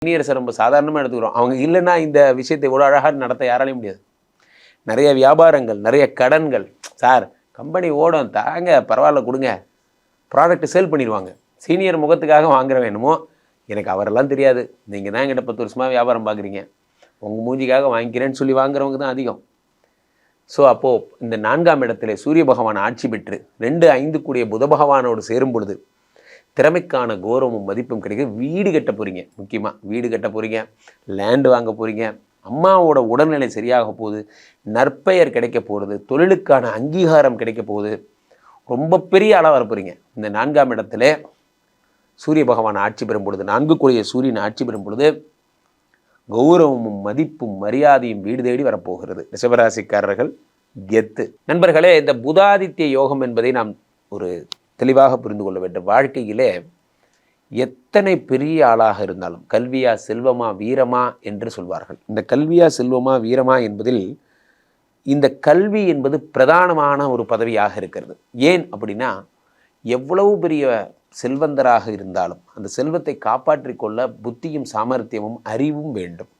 சீனியர்ஸை ரொம்ப சாதாரணமாக எடுத்துக்கிறோம். அவங்க இல்லைன்னா இந்த விஷயத்தை இவ்வளோ அழகாக நடத்த யாராலையும் முடியாது. நிறைய வியாபாரங்கள், நிறைய கடன்கள். சார் கம்பெனி ஓடும் தாங்க, பரவாயில்ல கொடுங்க, ப்ராடக்ட் சேல் பண்ணிடுவாங்க. சீனியர் முகத்துக்காக வாங்குற வேணுமோ, எனக்கு அவரெல்லாம் தெரியாது, நீங்கள் தான் என்கிட்ட 10 வருஷமாக வியாபாரம் பார்க்குறீங்க, உங்கள் மூஞ்சிக்காக வாங்கிக்கிறேன்னு சொல்லி வாங்குறவங்க தான் அதிகம். ஸோ அப்போது இந்த 4ஆம் இடத்துல சூரிய பகவான் ஆட்சி பெற்று 2-5 கூடிய புத பகவானோடு சேரும் பொழுது திறமைக்கான கௌரவமும் மதிப்பும் கிடைக்கும். வீடு கட்ட போகிறீங்க, முக்கியமாக வீடு கட்ட போகிறீங்க, லேண்டு வாங்க போகிறீங்க, அம்மாவோட உடல்நிலை சரியாக போகுது, நற்பெயர் கிடைக்க போகிறது, தொழிலுக்கான அங்கீகாரம் கிடைக்க போகுது, ரொம்ப பெரிய ஆளாக வர போகிறீங்க. இந்த 4ஆம் இடத்துல சூரிய பகவான் ஆட்சி பெறும் பொழுது, 4 கூடிய சூரியன் ஆட்சி பெறும் பொழுது கௌரவமும் மதிப்பும் மரியாதையும் வீடு தேடி வரப்போகிறது. ரிஷபராசிக்காரர்கள் கெத்து. நண்பர்களே, இந்த புதாதித்ய யோகம் என்பதை நாம் ஒரு தெளிவாக புரிந்து கொள்ள வேண்டும். வாழ்க்கையிலே எத்தனை பெரிய ஆளாக இருந்தாலும் கல்வியா செல்வமா வீரமா என்று சொல்வார்கள். இந்த கல்வியா செல்வமா வீரமா என்பதில் இந்த கல்வி என்பது பிரதானமான ஒரு பதவியாக இருக்கிறது. ஏன் அப்படின்னா, எவ்வளவு பெரிய செல்வந்தராக இருந்தாலும் அந்த செல்வத்தை காப்பாற்றி கொள்ள புத்தியும் சாமர்த்தியமும் அறிவும் வேண்டும்.